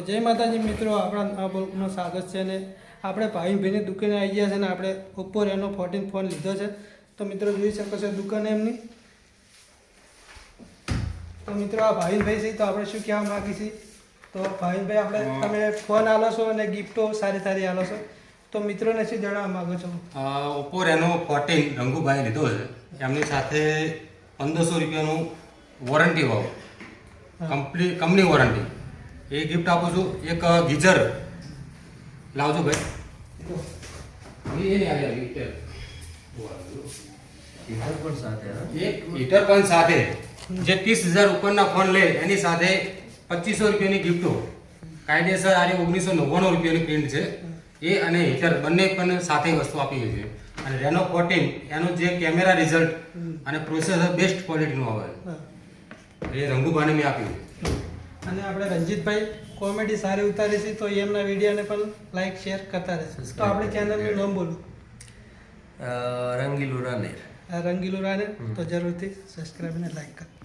જય માતાજી મિત્રો, આપણા આ બ્લોગમાં સ્વાગત છે ને આપણે ભાવિનભાઈની દુકાને આવી ગયા છે ને આપણે ઓપ્પો રેનો 14 ફોન લીધો છે. તો મિત્રો જોઈ શકો છો દુકાને એમની. તો મિત્રો આ ભાવિનભાઈ છે, તો આપણે શું કહેવા માંગી છીએ. તો ભાવિનભાઈ, આપણે તમે ફોન આલો છો અને ગિફ્ટો સારી સારી આલો છો, તો મિત્રોને શું જણાવવા માંગો છો? ઓપ્પો રેનો 14 રંગુભાઈ લીધો છે. એમની સાથે 1500 રૂપિયાનું વોરંટી વાળો કમ્પ્લીટ કંપની વોરંટી એ ગિફ્ટ આપું છું. એક ગીઝર લાવજો ભાઈ, એક હીટર પણ સાથે. જે 30,000 ઉપરના ફોન લે એની સાથે 2500 રૂપિયાની ગિફ્ટો કાયદેસર આજે 1999 રૂપિયાની પ્રિન્ટ છે. એ અને હીટર બંને પણ સાથે વસ્તુ આપી છે. અને રેનો 14 એનું જે કેમેરા રિઝલ્ટ અને પ્રોસેસર બેસ્ટ ક્વોલિટીનું આવે એ રંગુભાઈને મેં આપ્યું. અને આપણે રંજીતભાઈ કોમેડી સારી ઉતારી છે, તો એમના વિડીયોને પણ લાઈક શેર કરતા રહેશે. તો આપણે ચેનલનું નામ બોલો. રંગીલું રાનેર. રંગીલું રાનેર. તો જરૂરથી સબસ્ક્રાઈબ અને લાઈક કરો.